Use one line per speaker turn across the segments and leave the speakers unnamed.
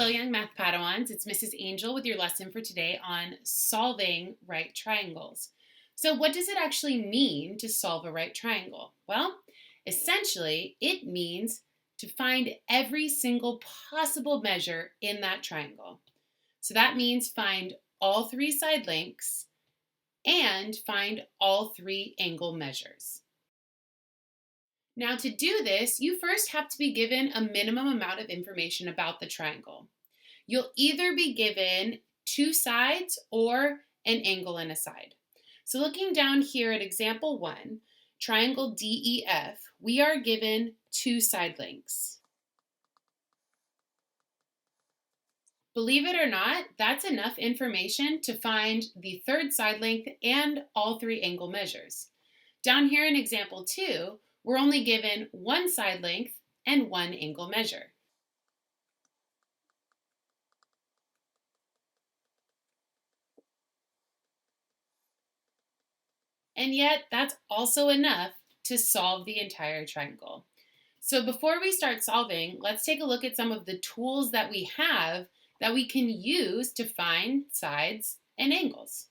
Hello, young math Padawans. It's Mrs. Angel with your lesson for today on solving right triangles. So what does it actually mean to solve a right triangle? Well, essentially, it means to find every single possible measure in that triangle. So that means find all three side lengths and find all three angle measures. Now, to do this, you first have to be given a minimum amount of information about the triangle. You'll either be given two sides or an angle and a side. So looking down here at example 1, triangle DEF, we are given two side lengths. Believe it or not, that's enough information to find the third side length and all three angle measures. Down here in example 2, we're only given one side length and one angle measure. And yet, that's also enough to solve the entire triangle. So before we start solving, let's take a look at some of the tools that we have that we can use to find sides and angles.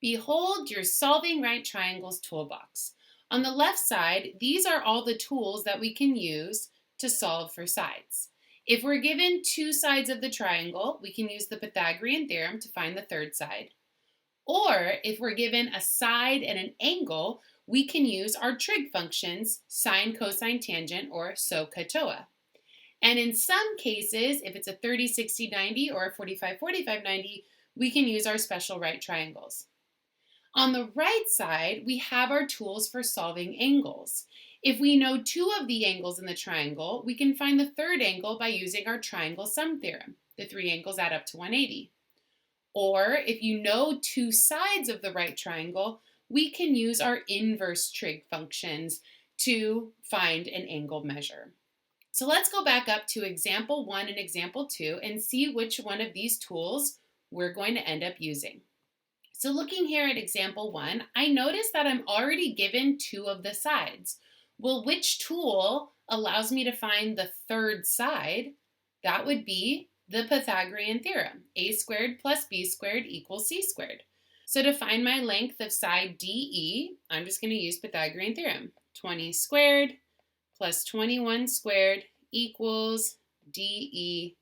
Behold your Solving Right Triangles toolbox. On the left side, these are all the tools that we can use to solve for sides. If we're given two sides of the triangle, we can use the Pythagorean theorem to find the third side. Or if we're given a side and an angle, we can use our trig functions, sine, cosine, tangent, or SOHCAHTOA. And in some cases, if it's a 30, 60, 90, or a 45, 45, 90, we can use our special right triangles. On the right side, we have our tools for solving angles. If we know two of the angles in the triangle, we can find the third angle by using our triangle sum theorem. The three angles add up to 180. Or if you know two sides of the right triangle, we can use our inverse trig functions to find an angle measure. So let's go back up to example 1 and example 2 and see which one of these tools we're going to end up using. So looking here at example 1, I notice that I'm already given two of the sides. Well, which tool allows me to find the third side? That would be the Pythagorean theorem, a squared plus b squared equals c squared. So to find my length of side DE, I'm just going to use Pythagorean theorem. 20 squared plus 21 squared equals DE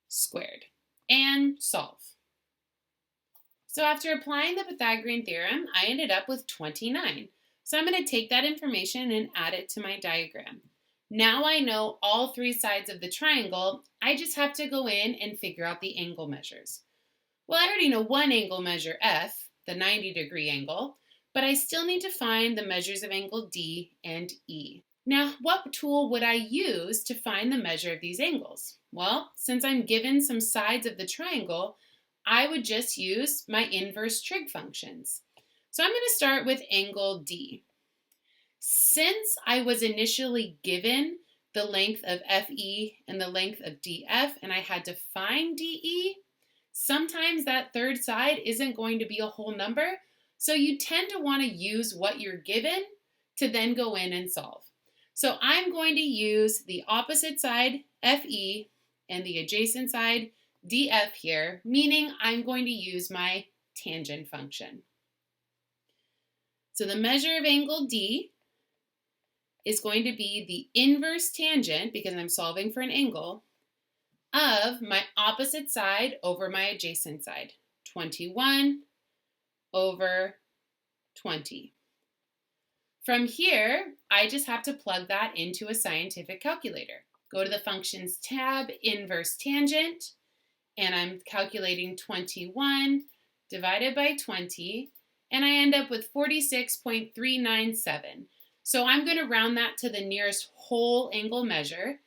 squared. And solve. So after applying the Pythagorean theorem, I ended up with 29. So I'm going to take that information and add it to my diagram. Now I know all three sides of the triangle, I just have to go in and figure out the angle measures. Well, I already know one angle measure F, the 90-degree angle, but I still need to find the measures of angle D and E. Now, what tool would I use to find the measure of these angles? Well, since I'm given some sides of the triangle, I would just use my inverse trig functions. So I'm going to start with angle D. Since I was initially given the length of FE and the length of DF and I had to find DE, sometimes that third side isn't going to be a whole number, so you tend to want to use what you're given to then go in and solve. So I'm going to use the opposite side, FE, and the adjacent side, DF here, meaning I'm going to use my tangent function. So the measure of angle D is going to be the inverse tangent, because I'm solving for an angle, of my opposite side over my adjacent side, 21 over 20. From here, I just have to plug that into a scientific calculator. Go to the Functions tab, Inverse Tangent, and I'm calculating 21 divided by 20, and I end up with 46.397. So I'm going to round that to the nearest whole angle measure.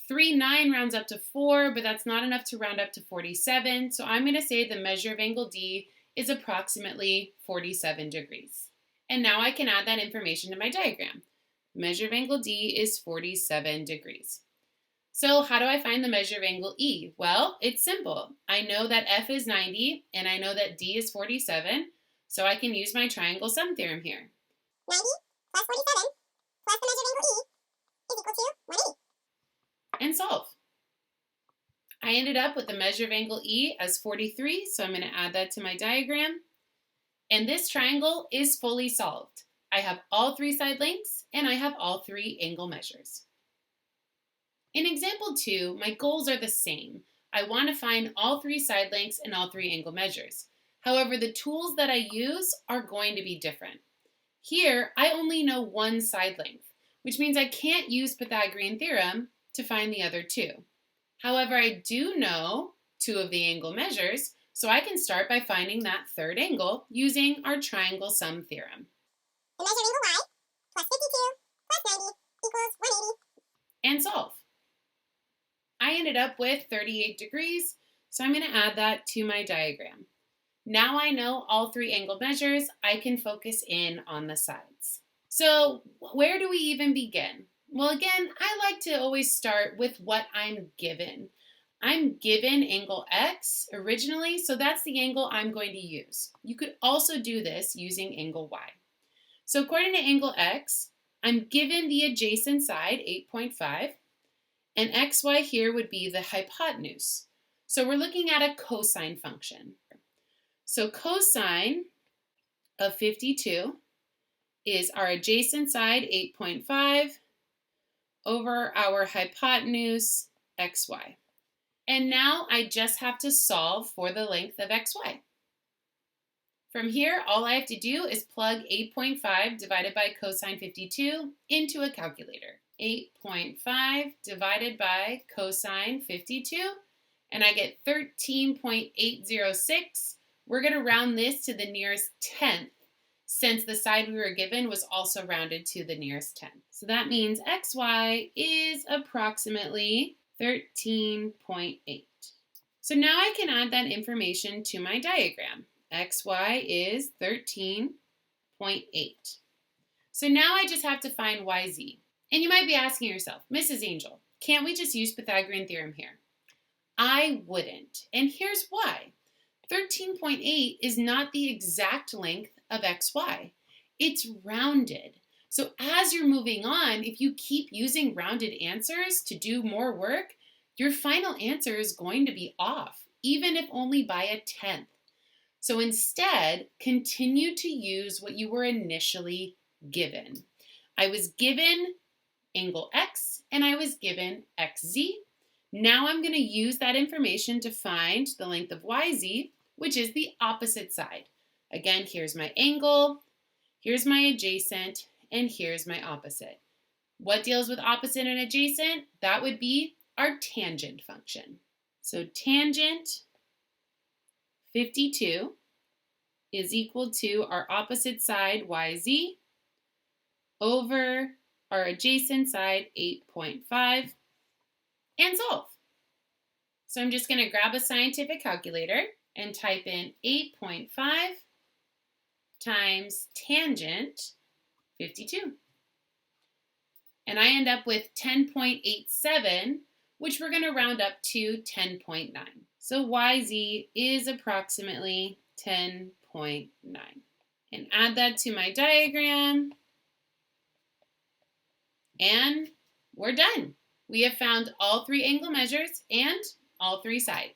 39 rounds up to 4, but that's not enough to round up to 47. So I'm going to say the measure of angle D is approximately 47 degrees. And now I can add that information to my diagram. The measure of angle D is 47 degrees. So how do I find the measure of angle E? Well, it's simple. I know that F is 90 and I know that D is 47, so I can use my triangle sum theorem here.
90 plus 47 plus the measure of angle E is equal to 180.
And solve. I ended up with the measure of angle E as 43, so I'm going to add that to my diagram. And this triangle is fully solved. I have all three side lengths, and I have all three angle measures. In example 2, my goals are the same. I want to find all three side lengths and all three angle measures. However, the tools that I use are going to be different. Here, I only know one side length, which means I can't use Pythagorean theorem to find the other two. However, I do know two of the angle measures, so I can start by finding that third angle using our triangle sum theorem.
The measure of angle y plus 52 plus 90 equals 180.
And solve. I ended up with 38 degrees, so I'm going to add that to my diagram. Now I know all three angle measures, I can focus in on the sides. So where do we even begin? Well, again, I like to always start with what I'm given. I'm given angle X originally, so that's the angle I'm going to use. You could also do this using angle Y. So according to angle X, I'm given the adjacent side, 8.5, and XY here would be the hypotenuse. So we're looking at a cosine function. So cosine of 52 is our adjacent side, 8.5, over our hypotenuse, xy. And now I just have to solve for the length of xy. From here, all I have to do is plug 8.5 divided by cosine 52 into a calculator. 8.5 divided by cosine 52, and I get 13.806. We're going to round this to the nearest tenth, since the side we were given was also rounded to the nearest tenth. So that means xy is approximately 13.8. So now I can add that information to my diagram. xy is 13.8. So now I just have to find yz. And you might be asking yourself, Mrs. Angel, can't we just use Pythagorean theorem here? I wouldn't, and here's why. 13.8 is not the exact length of xy. It's rounded. So as you're moving on, if you keep using rounded answers to do more work, your final answer is going to be off, even if only by a tenth. So instead, continue to use what you were initially given. I was given angle X and I was given XZ. Now I'm going to use that information to find the length of YZ, which is the opposite side. Again, here's my angle, here's my adjacent, and here's my opposite. What deals with opposite and adjacent? That would be our tangent function. So tangent 52 is equal to our opposite side, YZ, over our adjacent side, 8.5, and solve. So I'm just going to grab a scientific calculator and type in 8.5 times tangent 52. And I end up with 10.87, which we're going to round up to 10.9. So YZ is approximately 10.9. And add that to my diagram. And we're done. We have found all three angle measures and all three sides.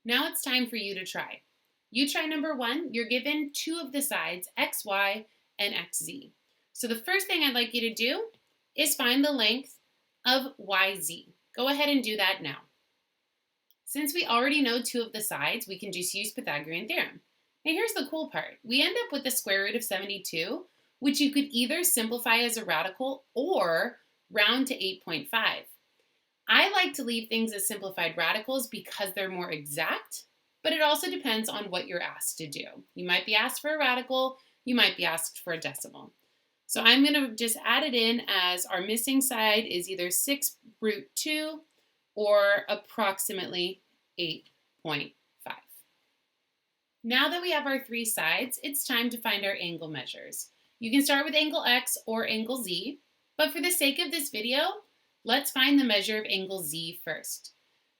Now it's time for you to try. You try number 1. You're given two of the sides, XY and XZ. So the first thing I'd like you to do is find the length of YZ. Go ahead and do that now. Since we already know two of the sides, we can just use Pythagorean theorem. Now here's the cool part. We end up with the square root of 72, which you could either simplify as a radical or round to 8.5. I like to leave things as simplified radicals because they're more exact, but it also depends on what you're asked to do. You might be asked for a radical, you might be asked for a decimal. So I'm going to just add it in as our missing side is either 6 root 2 or approximately 8.5. Now that we have our three sides, it's time to find our angle measures. You can start with angle X or angle Z, but for the sake of this video, let's find the measure of angle Z first.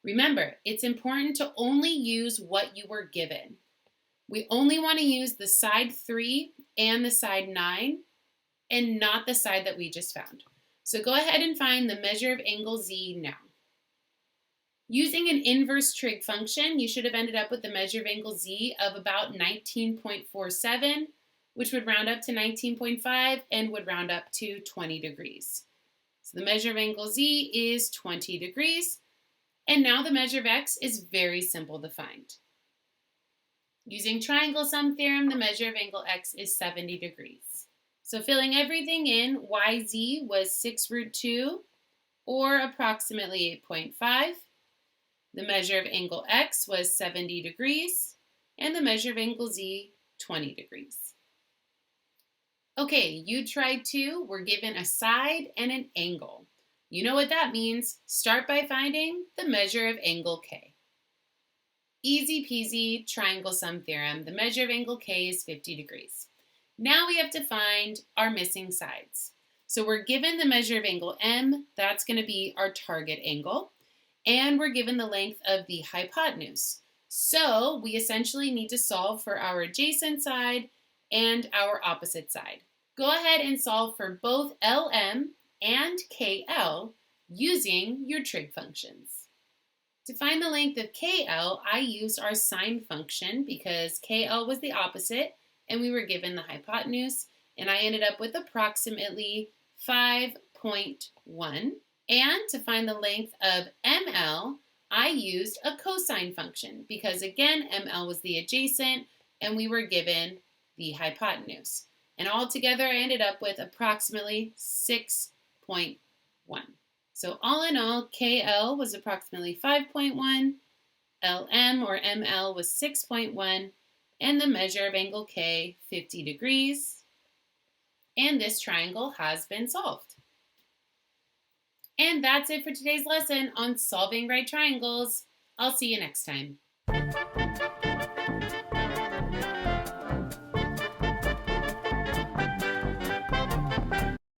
Remember, it's important to only use what you were given. We only want to use the side 3 and the side 9 and not the side that we just found. So go ahead and find the measure of angle Z now. Using an inverse trig function, you should have ended up with the measure of angle z of about 19.47, which would round up to 19.5 and would round up to 20 degrees. So the measure of angle z is 20 degrees, and now the measure of x is very simple to find. Using triangle sum theorem, the measure of angle x is 70 degrees. So filling everything in, yz was 6 root 2, or approximately 8.5. The measure of angle x was 70 degrees, and the measure of angle z, 20 degrees. Okay, you tried to. We're given a side and an angle. You know what that means. Start by finding the measure of angle k. Easy peasy, triangle sum theorem. The measure of angle k is 50 degrees. Now we have to find our missing sides. So we're given the measure of angle m. That's going to be our target angle. And we're given the length of the hypotenuse. So we essentially need to solve for our adjacent side and our opposite side. Go ahead and solve for both LM and KL using your trig functions. To find the length of KL, I used our sine function because KL was the opposite and we were given the hypotenuse, and I ended up with approximately 5.1. And to find the length of ML, I used a cosine function because, again, ML was the adjacent and we were given the hypotenuse. And altogether, I ended up with approximately 6.1. So all in all, KL was approximately 5.1, LM or ML was 6.1, and the measure of angle K, 50 degrees. And this triangle has been solved. And that's it for today's lesson on solving right triangles. I'll see you next time.